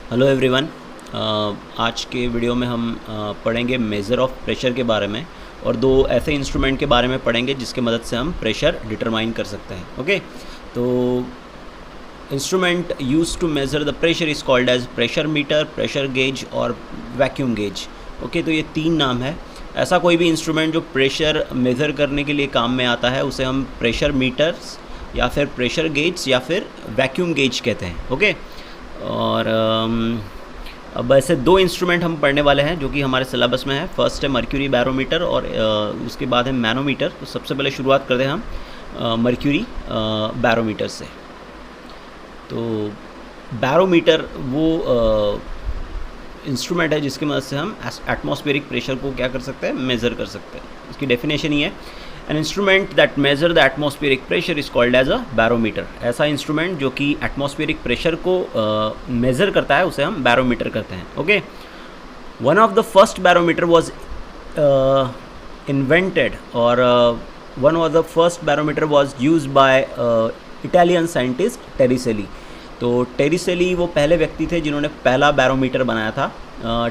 Hello everyone. आज के video में हम पढ़ेंगे मेज़र ऑफ प्रेशर के बारे में और दो ऐसे इंस्ट्रूमेंट के बारे में पढ़ेंगे जिसके मदद से हम प्रेशर डिटरमाइन कर सकते हैं। ओके, तो instrument use to measure the pressure is called as pressure meter, pressure gauge और वैक्यूम गेज। ओके, तो ये तीन नाम है। ऐसा कोई भी इंस्ट्रूमेंट जो प्रेशर मेज़र करने के लिए काम में आता है उसे हम प्रेशर मीटर्स या फिर प्रेशर गेज या फिर वैक्यूम गेज कहते हैं। ओके, और अब ऐसे दो इंस्ट्रूमेंट हम पढ़ने वाले हैं जो कि हमारे सिलेबस में है। फर्स्ट है मर्क्यूरी बैरोमीटर और उसके बाद है मैनोमीटर। तो सबसे पहले शुरुआत करते हैं हम मर्क्यूरी बैरोमीटर से। तो बैरोमीटर वो इंस्ट्रूमेंट है जिसकी मदद से हम एटमॉस्फेरिक प्रेशर को क्या कर सकते हैं, मेज़र कर सकते हैं। इसकी डेफिनेशन ही है, an instrument that measure the atmospheric pressure is called as a barometer. ऐसा इंस्ट्रूमेंट जो कि एटमॉस्फेरिक प्रेशर को मेज़र करता है उसे हम बैरोमीटर कहते हैं। Okay, one of the first barometer was invented और one of the first barometer was used by Italian scientist Torricelli. तो टेरिसेली वो पहले व्यक्ति थे जिन्होंने पहला बैरोमीटर बनाया था।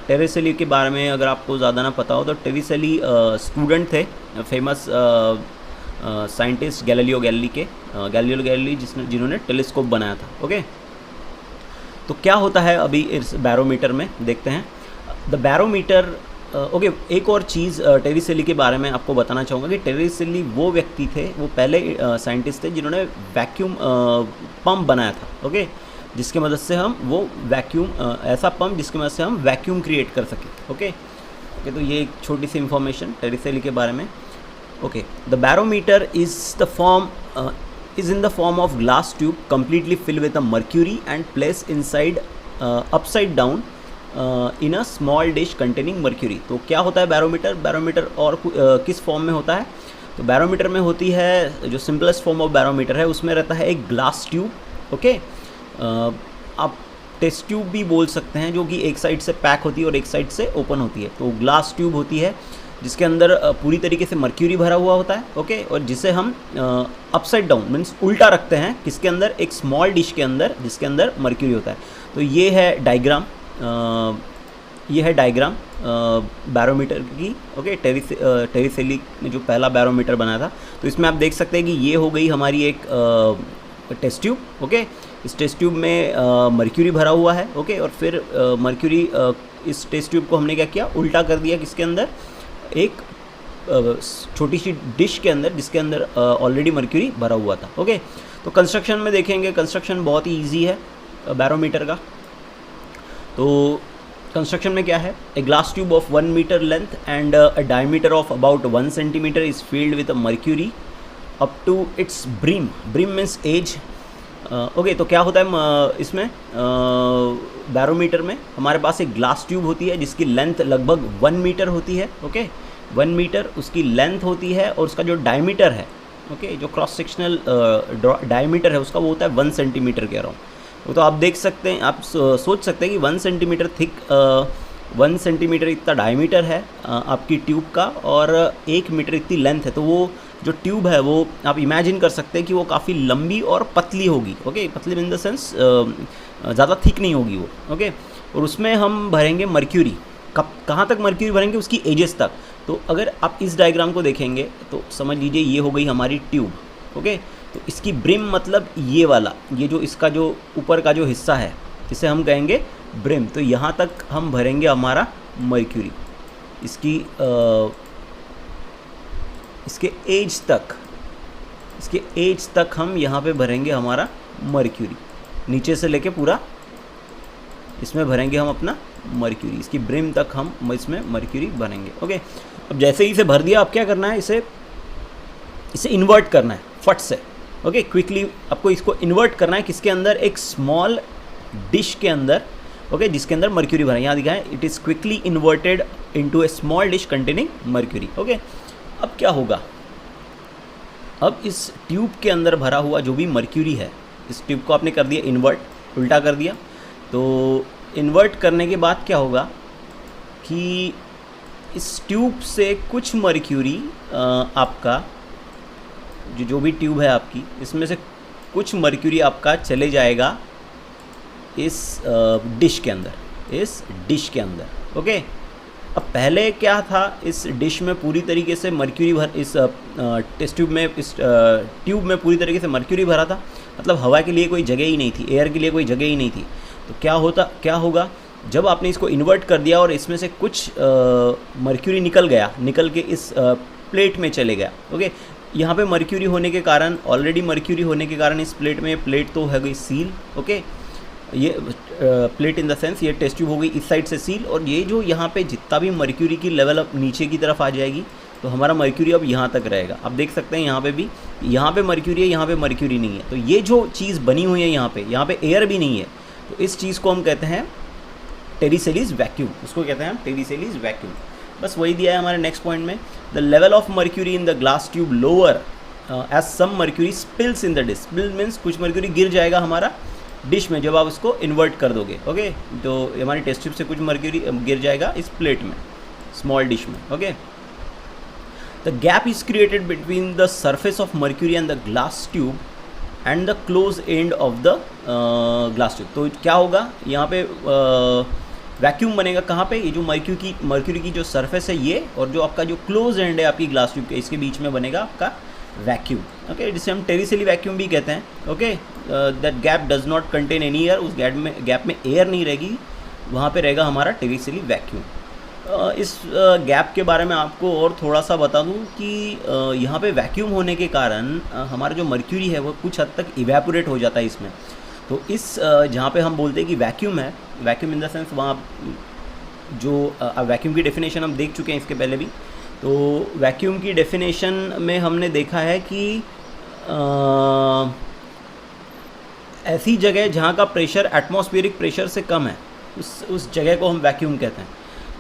टेरिसेली के बारे में अगर आपको ज़्यादा ना पता हो तो टेरिसेली स्टूडेंट थे फेमस साइंटिस्ट गैलीलियो गैलीली जिन्होंने टेलीस्कोप बनाया था। ओके, तो क्या होता है अभी इस बैरोमीटर में देखते हैं। द बैरोमीटर ओके, एक और चीज़ टेरिसेली के बारे में आपको बताना चाहूँगा कि टेरिसेली वो व्यक्ति थे, वो पहले साइंटिस्ट थे जिन्होंने वैक्यूम पंप बनाया था। ओके, जिसके मदद से हम वो वैक्यूम ऐसा पंप जिसकी मदद से हम वैक्यूम क्रिएट कर सकें। ओके, तो ये एक छोटी सी इंफॉर्मेशन टेरिसेली के बारे में। Okay, the barometer is in the form of glass tube completely fill with a mercury and place inside upside down in a small dish containing mercury. तो क्या होता है बैरोमीटर और किस फॉर्म में होता है? तो बैरोमीटर में होती है, जो सिंपलेस्ट फॉर्म ऑफ बैरोमीटर है उसमें रहता है एक ग्लास ट्यूब। ओके, आप टेस्ट ट्यूब भी बोल सकते हैं, जो कि एक साइड से पैक होती है और एक साइड से ओपन होती है। तो ग्लास ट्यूब होती है जिसके अंदर पूरी तरीके से मर्क्यूरी भरा हुआ होता है। ओके, और जिसे हम अपसाइड डाउन मीन्स उल्टा रखते हैं किसके अंदर, एक स्मॉल डिश के अंदर जिसके अंदर मर्क्यूरी होता है। तो ये है डायग्राम, बैरोमीटर की। ओके, टेरिसेली ने जो पहला बैरोमीटर बनाया था। तो इसमें आप देख सकते हैं कि ये हो गई हमारी एक टेस्ट ट्यूब। ओके, इस टेस्ट ट्यूब में मर्क्यूरी भरा हुआ है। ओके, और फिर मर्क्यूरी इस टेस्ट ट्यूब को हमने क्या किया, उल्टा कर दिया किसके अंदर, एक छोटी सी डिश के अंदर जिसके अंदर ऑलरेडी मर्क्यूरी भरा हुआ था। ओके, तो कंस्ट्रक्शन में देखेंगे, कंस्ट्रक्शन बहुत ही ईजी है बैरोमीटर का। तो कंस्ट्रक्शन में क्या है, a glass tube of 1 metre length and a diameter of about 1 centimetre is filled with a mercury up to its brim means edge. Okay, तो क्या होता है इसमें बैरोमीटर में हमारे पास एक ग्लास ट्यूब होती है जिसकी लेंथ लगभग 1 मीटर होती है। ओके, 1 मीटर उसकी लेंथ होती है और उसका जो डायमीटर है, ओके, जो क्रॉस सेक्शनल डायमीटर है उसका वो होता है 1 सेंटीमीटर कह रहा हूँ। तो आप देख सकते हैं, आप सोच सकते हैं कि 1 सेंटीमीटर थिक, 1 सेंटीमीटर इतना डायमीटर है आपकी ट्यूब का और 1 मीटर इतनी लेंथ है। तो वो जो ट्यूब है वो आप इमेजिन कर सकते हैं कि वो काफ़ी लंबी और पतली होगी। ओके, पतली इन द सेंस ज़्यादा थिक नहीं होगी वो। ओके, और उसमें हम भरेंगे मर्क्यूरी। कहाँ तक मर्क्यूरी भरेंगे, उसकी एजेस तक। तो अगर आप इस डायग्राम को देखेंगे तो समझ लीजिए ये हो गई हमारी ट्यूब। ओके, तो इसकी ब्रिम मतलब ये वाला, ये जो इसका जो ऊपर का जो हिस्सा है इसे हम कहेंगे ब्रिम। तो यहाँ तक हम भरेंगे हमारा मर्क्यूरी, इसके एज तक हम यहाँ पे भरेंगे हमारा मर्क्यूरी, नीचे से लेके पूरा इसमें भरेंगे हम अपना मर्क्यूरी, इसकी ब्रिम तक हम इसमें मर्क्यूरी भरेंगे। ओके, अब जैसे ही इसे भर दिया, अब क्या करना है, इसे इन्वर्ट करना है फट से। ओके, क्विकली आपको इसको इन्वर्ट करना है किसके अंदर, एक स्मॉल डिश के अंदर। ओके, जिसके अंदर मर्क्यूरी भरा है, यहाँ दिखा है, it is quickly inverted into A small dish containing mercury. Okay, अब क्या होगा, अब इस ट्यूब के अंदर भरा हुआ जो भी मर्क्यूरी है, इस ट्यूब को आपने कर दिया इन्वर्ट, उल्टा कर दिया। तो इन्वर्ट करने के बाद क्या होगा कि इस ट्यूब से कुछ मर्क्यूरी आपका जो भी ट्यूब है आपकी, इसमें से कुछ मर्क्यूरी आपका चले जाएगा इस डिश के अंदर, ओके। अब पहले क्या था, इस डिश में पूरी तरीके से मर्क्यूरी इस टेस्ट ट्यूब में, इस ट्यूब में पूरी तरीके से मर्क्यूरी भरा था, मतलब हवा के लिए कोई जगह ही नहीं थी, एयर के लिए कोई जगह ही नहीं थी। तो क्या होगा जब आपने इसको इन्वर्ट कर दिया और इसमें से कुछ मर्क्यूरी निकल के इस प्लेट में चले गया, ओके। यहाँ पे मर्क्यूरी होने के कारण, ऑलरेडी मर्क्यूरी होने के कारण इस प्लेट में, प्लेट तो है गई सील, ओके। ये प्लेट इन द सेंस ये टेस्ट ट्यूब हो गई इस साइड से सील, और ये जो यहाँ पे जितना भी मर्क्यूरी की लेवल अब नीचे की तरफ आ जाएगी, तो हमारा मर्क्यूरी अब यहाँ तक रहेगा। आप देख सकते हैं यहाँ पे भी, यहाँ पे मर्क्यूरी है, यहाँ पे मर्क्यूरी नहीं है। तो ये जो चीज़ बनी हुई है यहाँ पे एयर भी नहीं है, तो इस चीज़ को हम कहते हैं टेरिसेलिस वैक्यूम, उसको कहते हैं हम टेरिसेलिस वैक्यूम। बस वही दिया है हमारे नेक्स्ट पॉइंट में, the level of mercury in the glass tube lower as some mercury spills in the dish. Spill means कुछ मर्क्यूरी गिर जाएगा हमारा डिश में जब आप उसको इन्वर्ट कर दोगे, ओके। तो हमारी टेस्ट ट्यूब से कुछ मर्क्यूरी गिर जाएगा इस प्लेट में, स्मॉल डिश में, okay. The gap is created between the surface of mercury and the glass tube and the close end of the glass tube. तो क्या होगा यहाँ पे वैक्यूम बनेगा कहाँ पे, ये जो मर्क्यूरी की जो सरफेस है ये, और जो आपका जो क्लोज एंड है आपकी ग्लास ट्यूब के, इसके बीच में बनेगा आपका वैक्यूम, ओके, जिसे हम टेरिसेली वैक्यूम भी कहते हैं, okay. That gap does not contain any air, उस गैप में एयर नहीं रहेगी, वहाँ पे रहेगा हमारा टेरिसेली वैक्यूम। इस गैप के बारे में आपको और थोड़ा सा बता दूं कि यहाँ पे वैक्यूम होने के कारण हमारा जो मर्क्यूरी है वो कुछ हद तक इवेपोरेट हो जाता है इसमें। तो इस जहाँ पे हम बोलते हैं कि वैक्यूम है, वैक्यूम इन द सेंस वहाँ जो वैक्यूम की डेफिनेशन हम देख चुके हैं इसके पहले भी। तो वैक्यूम की डेफिनेशन में हमने देखा है कि ऐसी जगह जहाँ का प्रेशर एटमॉस्फेरिक प्रेशर से कम है, उस जगह को हम वैक्यूम कहते हैं।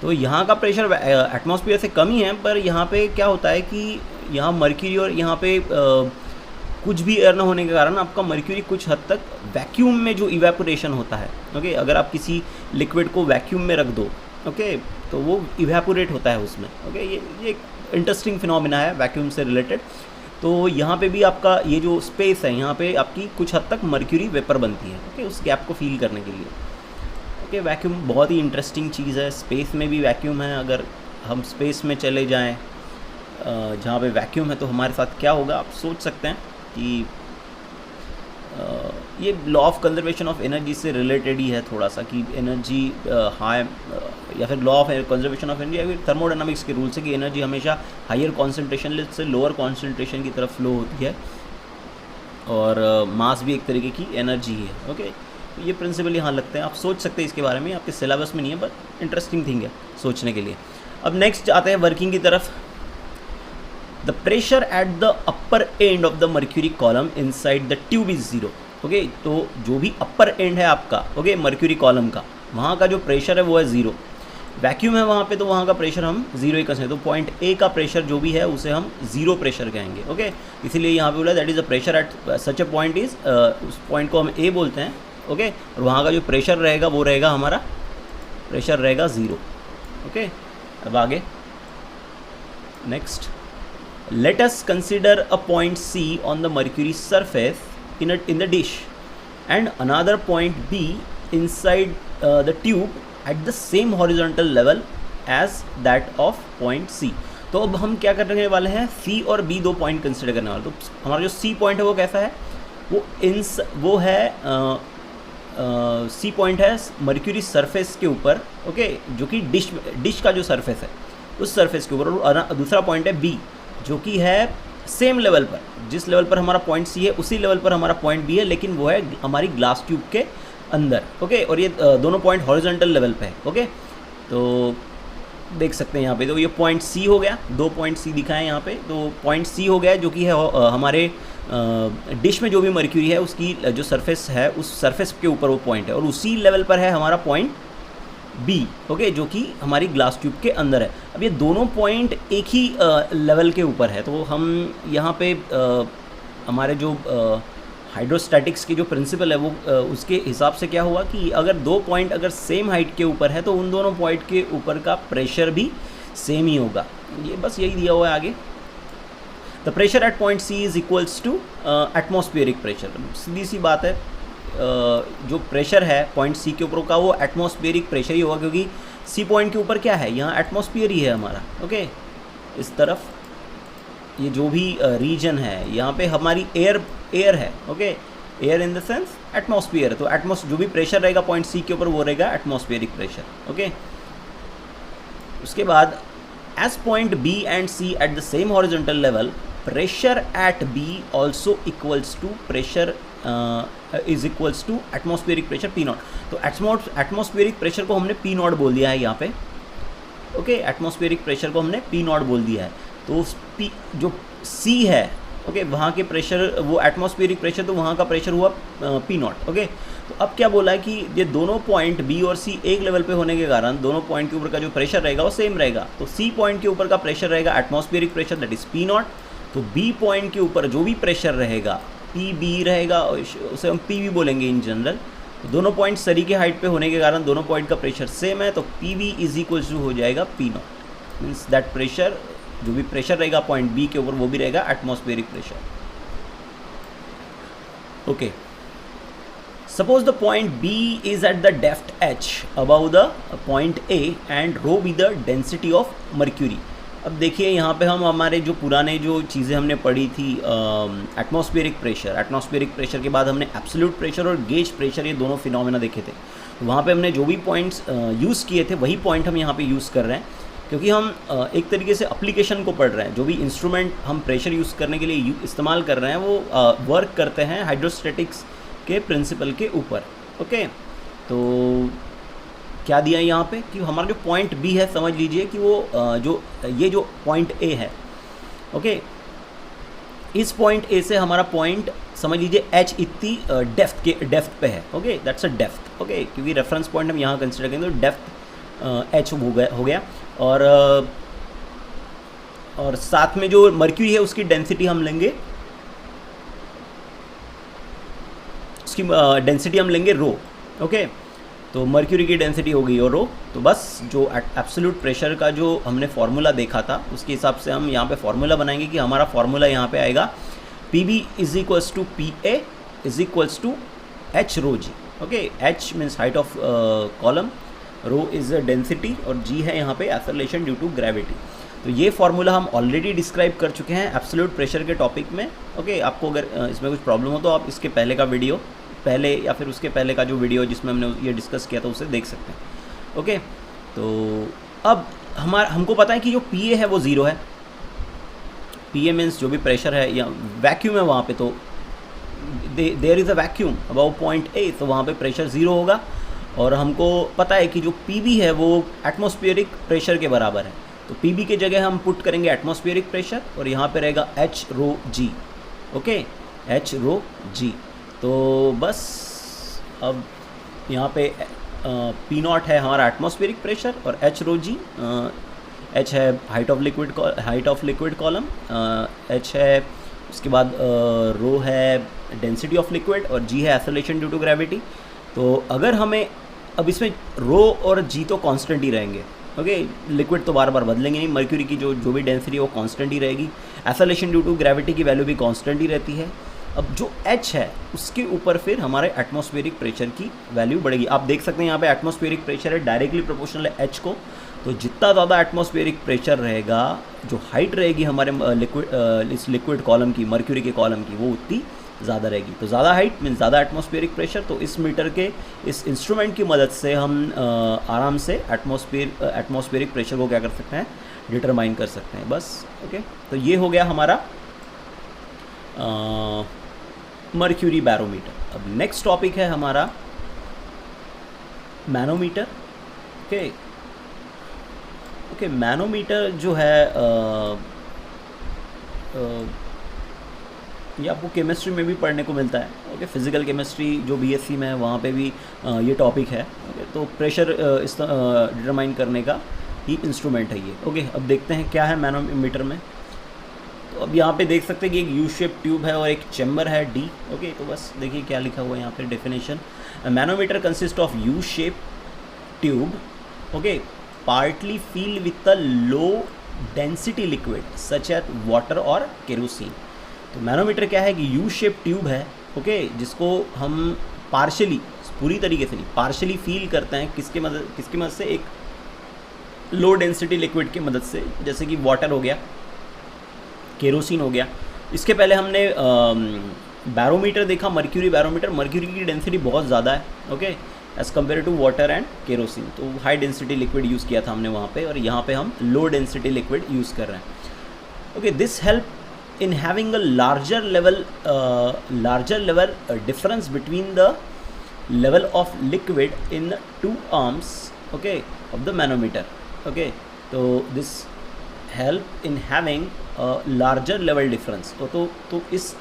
तो यहाँ का प्रेशर एटमॉस्फेयर से कम ही है, पर यहाँ पे क्या होता है कि यहाँ मर्क्यूरी और यहाँ पे कुछ भी एयर न होने के कारण आपका मर्क्यूरी कुछ हद तक वैक्यूम में जो इवेपोरेशन होता है, ओके। अगर आप किसी लिक्विड को वैक्यूम में रख दो, ओके, तो वो इवेपोरेट होता है उसमें, ओके। ये एक इंटरेस्टिंग फिनोमिना है वैक्यूम से रिलेटेड। तो यहाँ पे भी आपका ये जो स्पेस है, यहाँ पे आपकी कुछ हद तक मर्क्यूरी वेपर बनती है, ओके, उस गैप को फील करने के लिए, ओके। वैक्यूम बहुत ही इंटरेस्टिंग चीज़ है, स्पेस में भी वैक्यूम है। अगर हम स्पेस में चले जाएँ जहाँ पे वैक्यूम है, तो हमारे साथ क्या होगा आप सोच सकते हैं कि ये law of conservation of energy से रिलेटेड ही है थोड़ा सा, कि एनर्जी हाई, या फिर law of conservation of energy, या फिर थर्मोडायनामिक्स के रूल से कि एनर्जी हमेशा हायर कॉन्सेंट्रेशन से लोअर कॉन्सेंट्रेशन की तरफ फ्लो होती है, और मास भी एक तरीके की एनर्जी है, ओके। ये प्रिंसिपल यहाँ लगते हैं, आप सोच सकते हैं इसके बारे में, आपके सिलेबस में नहीं है, बट इंटरेस्टिंग थिंग है सोचने के लिए। अब नेक्स्ट आते हैं वर्किंग की तरफ। The pressure at the upper end of the mercury column inside the tube is 0, okay. तो जो भी अपर एंड है आपका, ओके, मर्क्यूरी कॉलम का, वहाँ का जो प्रेशर है वो है 0। वैक्यूम है वहाँ पे, तो वहाँ का प्रेशर हम 0 ही कर सकते हैं। तो पॉइंट ए का प्रेशर जो भी है उसे हम 0 प्रेशर कहेंगे, ओके। इसीलिए यहाँ पे बोला that is the pressure at such A point is, उस पॉइंट को हम ए बोलते हैं, ओके। और वहाँ का जो प्रेशर रहेगा वो रहेगा हमारा प्रेशर रहेगा 0, ओके। अब आगे next, let us consider a point C on the mercury surface in the dish and another point B inside the tube at the same horizontal level as that of point C। तो अब हम क्या करने वाले हैं, C और B दो point consider करने वाले। तो हमारा जो C पॉइंट है वो कैसा है, वो है C पॉइंट है मर्क्यूरी सरफेस के ऊपर, ओके, जो कि डिश का जो सरफेस है उस सरफेस के ऊपर, और दूसरा पॉइंट है B जो कि है सेम लेवल पर, जिस लेवल पर हमारा पॉइंट सी है उसी लेवल पर हमारा पॉइंट बी है, लेकिन वो है हमारी ग्लास ट्यूब के अंदर, ओके। और ये दोनों पॉइंट हॉरिजॉन्टल लेवल पे है, ओके। तो देख सकते हैं यहाँ पे, तो ये पॉइंट सी हो गया, 2 पॉइंट सी दिखाएं यहाँ पे। तो पॉइंट सी हो गया जो कि है हमारे डिश में जो भी मर्क्यूरी है उसकी जो सरफेस है उस सरफेस के ऊपर वो पॉइंट है, और उसी लेवल पर है हमारा पॉइंट बी, ओके, जो कि हमारी ग्लास ट्यूब के अंदर है। अब ये दोनों पॉइंट एक ही लेवल के ऊपर है, तो हम यहाँ पे हमारे जो हाइड्रोस्टैटिक्स की जो प्रिंसिपल है वो उसके हिसाब से क्या हुआ कि अगर 2 पॉइंट अगर सेम हाइट के ऊपर है तो उन दोनों पॉइंट के ऊपर का प्रेशर भी सेम ही होगा। ये बस यही दिया हुआ है आगे। The pressure at point C is equals to atmospheric pressure. सीधी सी बात है, जो प्रेशर है पॉइंट सी के ऊपर का वो एटमॉस्फेरिक प्रेशर ही होगा, क्योंकि सी पॉइंट के ऊपर क्या है, यहाँ एटमॉस्फेयर ही है हमारा। ओके, इस तरफ ये जो भी रीजन है यहाँ पे हमारी एयर है। Okay, air in the sense atmosphere, तो जो भी प्रेशर रहेगा पॉइंट सी के ऊपर वो रहेगा एटमॉस्फेरिक प्रेशर। ओके, उसके बाद as point B and C at the same horizontal level, pressure at B also equals to pressure is equals to atmospheric pressure P naught. तो एटमॉस्फेरिक प्रेशर को हमने P not बोल दिया है यहाँ पे। ओके, एटमॉस्फेरिक प्रेशर को हमने पी नॉट बोल दिया है। तो पी जो सी है, ओके, वहाँ के प्रेशर, वो एटमॉस्फेरिक प्रेशर, तो वहाँ का प्रेशर हुआ पी नॉट। ओके, तो अब क्या बोला है कि ये दोनों पॉइंट बी और सी एक लेवल पे होने के कारण दोनों पॉइंट के ऊपर का जो प्रेशर रहेगा वो सेम रहेगा। तो सी पॉइंट के ऊपर का प्रेशर रहेगा atmospheric pressure, that is P naught. तो बी पॉइंट के ऊपर जो भी प्रेशर रहेगा पी बी रहेगा, उसे हम पी वी बोलेंगे इन जनरल। तो दोनों पॉइंट सरी के हाइट पे होने के कारण दोनों पॉइंट का प्रेशर सेम है, तो P V is equals to हो जाएगा P naught. Means that pressure, जो भी प्रेशर रहेगा पॉइंट बी के ऊपर वो भी रहेगा atmospheric pressure. Okay, suppose the point B is at the depth h above the point a and rho be the density of mercury. अब देखिए यहाँ पे हम हमारे जो पुराने जो चीज़ें हमने पढ़ी थी, एटमॉस्फेरिक प्रेशर के बाद हमने एब्सोल्यूट प्रेशर और गेज प्रेशर, ये दोनों फिनोमेना देखे थे। तो वहाँ पे हमने जो भी पॉइंट्स यूज़ किए थे वही पॉइंट हम यहाँ पे यूज़ कर रहे हैं, क्योंकि हम एक तरीके से एप्लीकेशन को पढ़ रहे हैं। जो भी इंस्ट्रूमेंट हम प्रेशर यूज़ करने के लिए इस्तेमाल कर रहे हैं वो वर्क करते हैं हाइड्रोस्टैटिक्स के प्रिंसिपल के ऊपर। ओके, तो क्या दिया है यहाँ पे कि हमारा जो पॉइंट बी है, समझ लीजिए कि वो ये जो पॉइंट ए है, ओके, इस पॉइंट ए से हमारा पॉइंट समझ लीजिए एच इतनी डेप्थ पे है। Okay, that's a depth. Okay, क्योंकि रेफरेंस पॉइंट हम यहाँ कंसिडर करेंगे तो डेप्थ एच हो गया। और साथ में जो मर्क्यूरी है उसकी डेंसिटी हम लेंगे, उसकी डेंसिटी हम लेंगे रो। ओके, तो मर्क्यूरी की डेंसिटी हो गई और रो। तो बस जो एब्सोल्यूट प्रेशर का जो हमने फार्मूला देखा था उसके हिसाब से हम यहाँ पे फार्मूला बनाएंगे कि हमारा फार्मूला यहाँ पे आएगा P B is equals to P A is equals to H rho G. Okay, H means height of column, rho is density और जी है यहाँ पे एक्सेलरेशन ड्यू टू ग्रेविटी। तो ये फार्मूला हम ऑलरेडी डिस्क्राइब कर चुके हैं एब्सोल्यूट प्रेशर के टॉपिक में। ओके, आपको अगर इसमें कुछ प्रॉब्लम हो तो आप इसके पहले का वीडियो, पहले या फिर उसके पहले का जो वीडियो जिसमें हमने ये डिस्कस किया था उसे देख सकते हैं। ओके, तो अब हमको पता है कि जो पी ए है वो ज़ीरो है। पी ए मीन्स जो भी प्रेशर है या वैक्यूम है वहाँ पे, तो there is a vacuum above point A, तो वहाँ पे प्रेशर ज़ीरो होगा। और हमको पता है कि जो पी बी है वो एटमॉस्फेरिक प्रेशर के बराबर है, तो पी बी के जगह हम पुट करेंगे एटमॉस्फेरिक प्रेशर और यहाँ पे रहेगा H rho G. Okay, H rho जी। तो बस अब यहाँ पे पी नॉट है हमारा एटमॉस्फेरिक प्रेशर और एच रो जी, एच है height of liquid column, H है उसके बाद रो है डेंसिटी ऑफ लिक्विड और जी है एक्सेलरेशन ड्यू टू ग्रेविटी। तो अगर हमें अब इसमें रो और जी तो कांस्टेंट ही रहेंगे। ओके, लिक्विड तो बार बार बदलेंगे नहीं, मर्क्यूरी की जो भी डेंसिटी है वो कांस्टेंट ही रहेगी, एक्सेलरेशन ड्यू टू ग्रेविटी की वैल्यू भी कांस्टेंट ही रहती है। अब जो H है उसके ऊपर फिर हमारे एटमॉस्फेरिक प्रेशर की वैल्यू बढ़ेगी। आप देख सकते हैं यहाँ पे एटमॉस्फेरिक प्रेशर है डायरेक्टली प्रोपोर्शनल है H को, तो जितना ज़्यादा एटमॉस्फेरिक प्रेशर रहेगा, जो हाइट रहेगी हमारे इस लिक्विड कॉलम की, मर्क्यूरी के कॉलम की, वो उतनी ज़्यादा रहेगी। तो ज़्यादा हाइट मीन्स ज़्यादा एटमॉस्फेरिक प्रेशर। तो इस मीटर के इस इंस्ट्रूमेंट की मदद से हम आराम से एटमॉस्फेरिक प्रेशर को क्या कर सकते हैं, डिटरमाइन कर सकते हैं बस। ओके, तो ये हो गया हमारा मर्क्यूरी बैरोमीटर। अब नेक्स्ट टॉपिक है हमारा मैनोमीटर। ओके, मैनोमीटर जो है ये आपको केमिस्ट्री में भी पढ़ने को मिलता है। ओके, फिजिकल केमिस्ट्री जो बीएससी में है वहाँ पे भी ये टॉपिक है। ओके, तो प्रेशर डिटरमाइन करने का ही इंस्ट्रूमेंट है ये। ओके, अब देखते हैं क्या है मैनोमीटर में। तो अब यहाँ पे देख सकते हैं कि एक यू शेप ट्यूब है और एक चैम्बर है डी। ओके, तो बस देखिए क्या लिखा हुआ है यहाँ पे definition. Manometer consist of U shape tube, okay, partly filled with a low density liquid such as water और केरोसिन। तो मैनोमीटर क्या है कि यू शेप ट्यूब है, ओके, जिसको हम पार्शली, पूरी तरीके से नहीं, पार्शली फील करते हैं किसके मदद से, एक लो डेंसिटी लिक्विड की मदद से, जैसे कि वाटर हो गया, केरोसिन हो गया। इसके पहले हमने बैरोमीटर देखा, मर्क्यूरी बैरोमीटर, मर्क्यूरी की डेंसिटी बहुत ज़्यादा है, okay, as compare to water and kerosene, तो हाई डेंसिटी लिक्विड यूज़ किया था हमने वहाँ पे, और यहाँ पे हम लो डेंसिटी लिक्विड यूज़ कर रहे हैं। Okay, this help in having a larger level difference between the level of liquid in the two arms, okay, of the manometer, okay, so this help in having a larger level difference। तो इस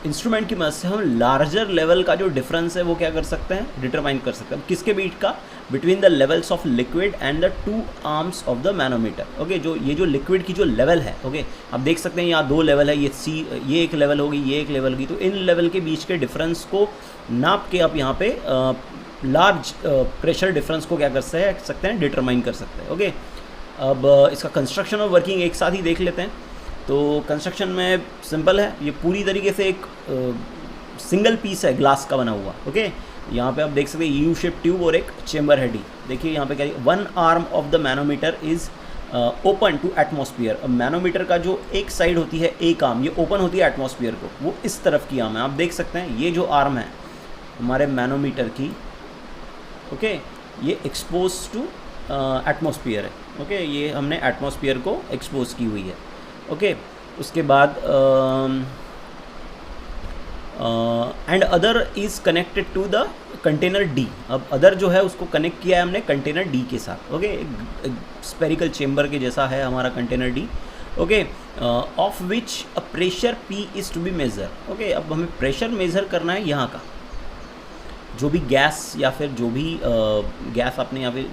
instrument की मदद से हम larger level का जो difference है वो क्या कर सकते हैं, डिटरमाइन कर सकते हैं। किसके बीच का, between the levels of liquid and the two arms of the manometer, okay, जो ये जो लिक्विड की जो लेवल है, ओके, आप देख सकते हैं यहाँ दो लेवल है, ये एक लेवल होगी, ये एक लेवल होगी, तो इन लेवल के बीच के डिफरेंस को नाप के आप यहाँ पे लार्ज प्रेशर डिफरेंस को क्या कर सकते हैं, डिटरमाइन कर सकते हैं। ओके, अब इसका कंस्ट्रक्शन और वर्किंग एक साथ ही देख लेते हैं। तो कंस्ट्रक्शन में सिंपल है, ये पूरी तरीके से एक सिंगल पीस है ग्लास का बना हुआ, ओके, यहाँ पे आप देख सकते हैं यू शेप ट्यूब और एक चेम्बर हेड ही। देखिए यहाँ पे क्या है, one arm of the manometer is open to atmosphere. अब मैनोमीटर का जो एक साइड होती है, एक आर्म, ये ओपन होती है एटमॉस्फेयर को, वो इस तरफ की आर्म है। आप देख सकते हैं ये जो आर्म है हमारे मैनोमीटर की, ओके, ये एक्सपोज टू एटमॉस्फेयर है, ओके, ये हमने एटमॉस्फेयर को एक्सपोज की हुई है, ओके। उसके बाद end other is connected to the container D. अब अदर जो है उसको कनेक्ट किया है हमने कंटेनर डी के साथ, ओके, स्पेरिकल चेम्बर के जैसा है हमारा container D, okay, of which a pressure P is to be measure, okay. अब हमें प्रेशर मेज़र करना है यहाँ का, जो भी गैस या फिर जो भी गैस आपने यहाँ पे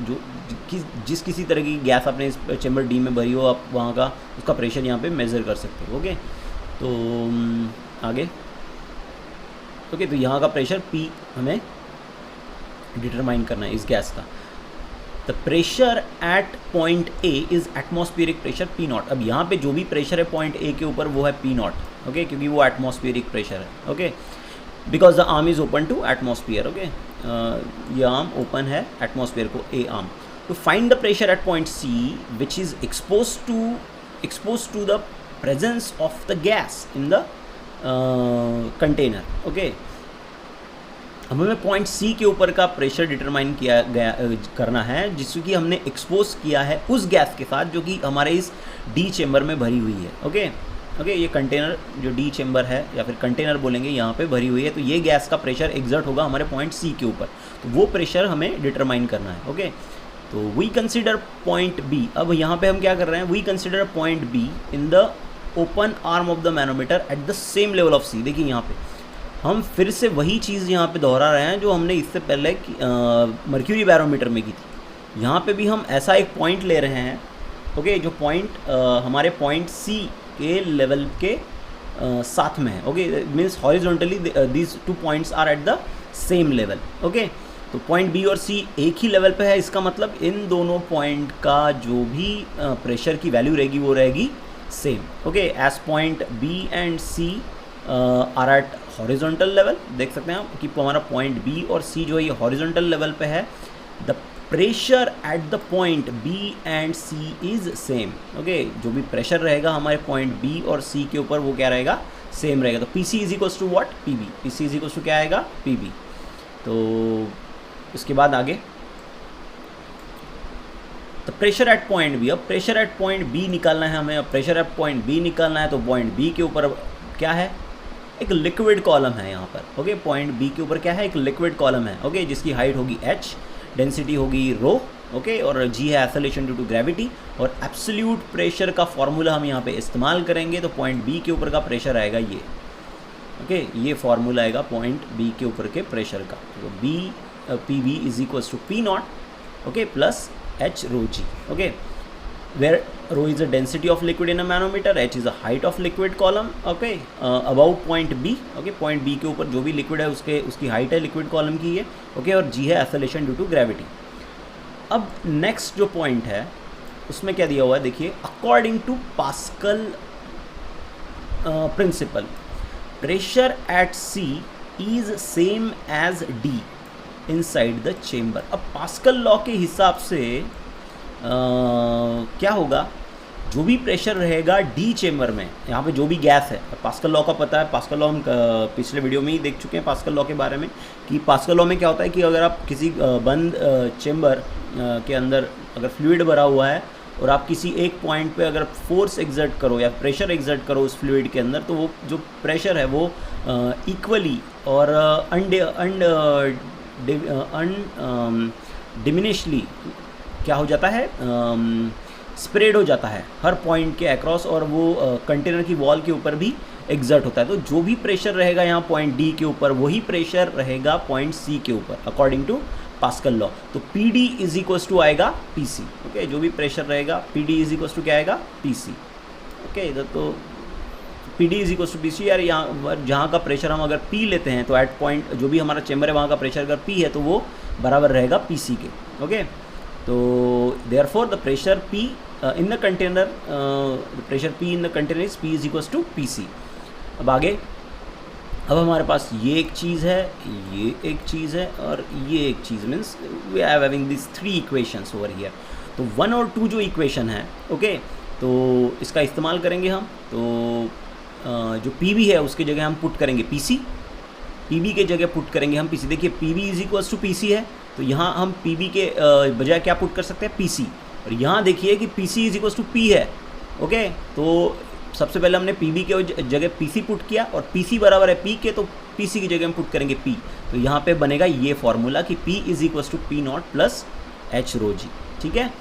जिस किसी तरह की गैस आपने इस चेम्बर डी में भरी हो, आप वहाँ का उसका प्रेशर यहाँ पे मेज़र कर सकते हो, ओके। तो आगे, ओके, तो यहाँ का प्रेशर P हमें डिटरमाइन करना है इस गैस का। The pressure at point A is atmospheric pressure P not. अब यहाँ पे जो भी प्रेशर है पॉइंट A के ऊपर वो है P नॉट, ओके, क्योंकि वो एटमॉस्फेरिक प्रेशर है, okay, because the arm is open to atmosphere, okay, ये आर्म ओपन है एटमॉस्फेयर को, A आर्म। तो find the pressure at point C which is expose to the presence of the gas in the container, okay. हमें point C के ऊपर का pressure determine किया गया करना है, जिसको कि हमने एक्सपोज किया है उस गैस के साथ जो कि हमारे इस डी चेम्बर में भरी हुई है, ओके, ओके। ये कंटेनर जो डी चेम्बर है या फिर कंटेनर बोलेंगे, यहाँ पे भरी हुई है, तो ये गैस का प्रेशर एग्जर्ट होगा हमारे पॉइंट C के ऊपर, तो वो प्रेशर हमें डिटरमाइन करना है, ओके। तो वी कंसिडर पॉइंट B। अब यहाँ पे हम क्या कर रहे हैं, we consider point B in the open arm of the manometer at the same level of C। देखिए यहाँ पे हम फिर से वही चीज़ यहाँ पे दोहरा रहे हैं जो हमने इससे पहले मर्क्यूरी बैरोमीटर में की थी। यहाँ पे भी हम ऐसा एक पॉइंट ले रहे हैं, ओके, जो पॉइंट हमारे पॉइंट C के लेवल के साथ में है, okay, means horizontally these two points are at the same level, okay. तो पॉइंट B और C एक ही लेवल पे है, इसका मतलब इन दोनों पॉइंट का जो भी प्रेशर की वैल्यू रहेगी वो रहेगी same, okay. As point B and C are at horizontal level, देख सकते हैं आप कि हमारा पॉइंट B और C जो है ये हॉरिजॉन्टल लेवल पे है। The pressure at the point B and C is same, okay. जो भी प्रेशर रहेगा हमारे पॉइंट B और C के ऊपर वो क्या रहेगा, सेम रहेगा। तो PC is equals to what, PB, PC is equals to क्या आएगा, PB। तो इसके बाद आगे तो प्रेशर एट पॉइंट B। अब प्रेशर एट पॉइंट B निकालना है हमें। अब प्रेशर एट पॉइंट B निकालना है तो पॉइंट B के ऊपर क्या है, एक लिक्विड कॉलम है यहाँ पर, ओके। पॉइंट B के ऊपर क्या है, एक लिक्विड कॉलम है, ओके, जिसकी हाइट होगी h, डेंसिटी होगी रो, ओके, और g है एक्सेलरेशन ड्यू टू ग्रेविटी। और एब्सोल्यूट प्रेशर का फॉर्मूला हम यहाँ पे इस्तेमाल करेंगे, तो पॉइंट B के ऊपर का प्रेशर आएगा ये, ओके, ये फॉर्मूला आएगा पॉइंट B के ऊपर के प्रेशर का। तो PB is equals to P naught, okay, plus h rho g, okay, where rho is the density of liquid in a manometer, h is the height of liquid column, okay, above point B, okay, point B के ऊपर जो भी liquid है उसकी height है liquid column की ये, okay, और g है एक्सेलरेशन ड्यू टू ग्रेविटी। अब नेक्स्ट जो पॉइंट है उसमें क्या दिया हुआ है, देखिए, according to Pascal principle pressure at C is same as D inside the chamber. अब पास्कल लॉ के हिसाब से क्या होगा, जो भी प्रेशर रहेगा डी चेम्बर में, यहाँ पे जो भी गैस है, पास्कल लॉ का पता है, पास्कल लॉ हम पिछले वीडियो में ही देख चुके हैं पास्कल लॉ के बारे में, कि पास्कल लॉ में क्या होता है कि अगर आप किसी बंद चेम्बर के अंदर अगर फ्लूइड भरा हुआ है और आप किसी एक पॉइंट पे अगर फोर्स एग्जर्ट करो या प्रेशर एग्जर्ट करो उस फ्लूइड के अंदर, तो वो जो प्रेशर है वो इक्वली और डिमिनिशली क्या हो जाता है, स्प्रेड हो जाता है हर पॉइंट के अक्रॉस, और वो कंटेनर की वॉल के ऊपर भी एग्जर्ट होता है। तो जो भी प्रेशर रहेगा यहाँ पॉइंट डी के ऊपर, वही प्रेशर रहेगा पॉइंट सी के ऊपर अकॉर्डिंग टू पास्कल लॉ। तो P D is equals to आएगा पी सी। ओके, जो भी प्रेशर रहेगा P D is equals to क्या आएगा, पी सी। ओके, इधर तो P D is equals to P C. यार यहाँ जहाँ का प्रेशर हम अगर पी लेते हैं तो एट पॉइंट जो भी हमारा चेम्बर है वहाँ का प्रेशर अगर पी है तो वो बराबर रहेगा पी सी के। ओके, तो therefore the pressure P in the container, pressure P in the container is P is equals to P C. अब आगे, अब हमारे पास ये एक चीज़ है, ये एक चीज़ है और ये एक चीज़, means we are having this 3 equations over here. तो 1 और 2 जो इक्वेशन है, ओके, तो इसका इस्तेमाल करेंगे हम। तो जो पी वी है उसकी जगह हम पुट करेंगे पी सी, पी बी के जगह पुट करेंगे हम पी सी। देखिए P V is equals to P C है, तो यहाँ हम पी बी के बजाय क्या पुट कर सकते हैं, पी सी। और यहाँ देखिए कि P C is equals to P है। ओके, तो सबसे पहले हमने पी बी के जगह पी सी पुट किया और पी सी बराबर है पी के, तो पी सी की जगह हम पुट करेंगे पी। तो यहाँ पे बनेगा ये फॉर्मूला कि P is equals to P naught plus H rho G. ठीक है,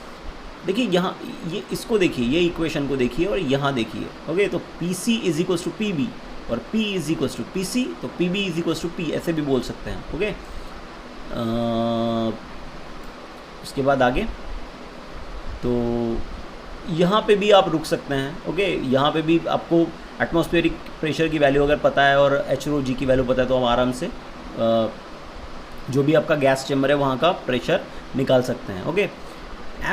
देखिए यहाँ ये इसको देखिए, ये इक्वेशन को देखिए और यहाँ देखिए। ओके, तो P C is equals to P B और P is equals to P C, तो P B is equals to P, ऐसे भी बोल सकते हैं। ओके, उसके बाद आगे तो यहाँ पे भी आप रुक सकते हैं। ओके, यहाँ पे भी आपको एटमॉस्फेरिक प्रेशर की वैल्यू अगर पता है और एच रो जी की वैल्यू पता है तो हम आराम से जो भी आपका गैस चेम्बर है वहाँ का प्रेशर निकाल सकते हैं। Okay,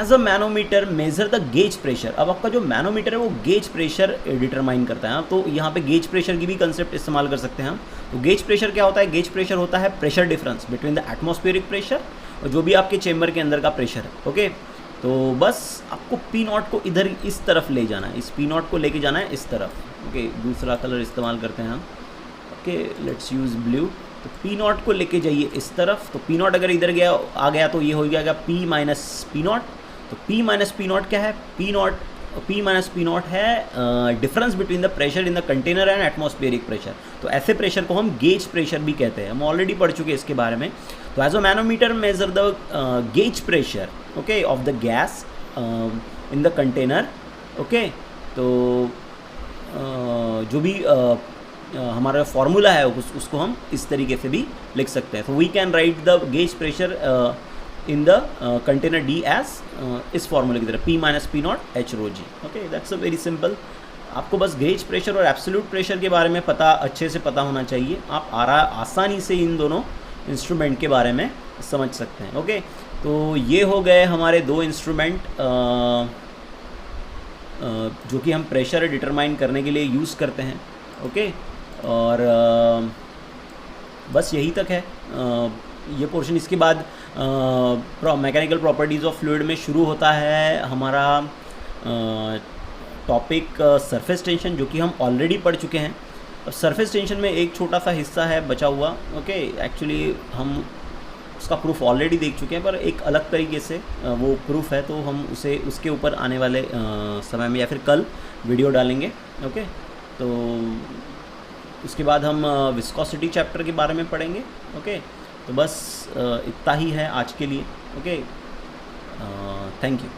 as a manometer measure the gauge pressure. अब आपका जो मैनोमीटर है वो गेज प्रेशर डिटरमाइन करता है। तो यहाँ पे गेज प्रेशर की भी कंसेप्ट इस्तेमाल कर सकते हैं हम। तो गेज प्रेशर क्या होता है, गेज प्रेशर होता है pressure difference between the atmospheric pressure और जो भी आपके चेम्बर के अंदर का प्रेशर है। ओके, तो बस आपको पी नॉट को इधर इस तरफ ले जाना है, इस पी नॉट को लेके जाना है इस तरफ। ओके, दूसरा कलर इस्तेमाल करते हैं हम। Okay, let's use blue. तो पी नॉट को लेके जाइए इस तरफ। तो पी नॉट अगर इधर गया आ गया तो ये हो जाएगा पी माइनस पी नॉट। तो पी माइनस पी नॉट क्या है, पी माइनस पी नॉट है difference between the pressure in the container and atmospheric pressure. तो ऐसे प्रेशर को हम गेज प्रेशर भी कहते हैं, हम ऑलरेडी पढ़ चुके हैं इसके बारे में। तो as a manometer measure the gauge pressure, okay, of the gas in the container. Okay, तो जो भी हमारा फॉर्मूला है उसको हम इस तरीके से भी लिख सकते हैं। तो we can write the gauge pressure in the container D as इस फॉर्मूले की तरह P minus P naught H rho G. Okay, that's a very simple. आपको बस गेज प्रेशर और एब्सोल्यूट प्रेशर के बारे में अच्छे से पता होना चाहिए। आप आसानी से इन दोनों इंस्ट्रूमेंट के बारे में समझ सकते हैं। ओके, तो ये हो गए हमारे 2 इंस्ट्रूमेंट जो कि हम प्रेशर डिटरमाइन करने के लिए यूज़ करते हैं। ओके, और बस यही तक है ये पोर्शन। इसके बाद मैकेनिकल प्रॉपर्टीज़ ऑफ फ्लूइड में शुरू होता है हमारा टॉपिक सरफेस टेंशन, जो कि हम ऑलरेडी पढ़ चुके हैं। सरफेस टेंशन में एक छोटा सा हिस्सा है बचा हुआ। ओके, एक्चुअली हम उसका प्रूफ ऑलरेडी देख चुके हैं, पर एक अलग तरीके से वो प्रूफ है, तो हम उसके ऊपर आने वाले समय में या फिर कल वीडियो डालेंगे। ओके, तो उसके बाद हम विस्कोसिटी चैप्टर के बारे में पढ़ेंगे। ओके, तो बस इतना ही है आज के लिए। Okay, thank you.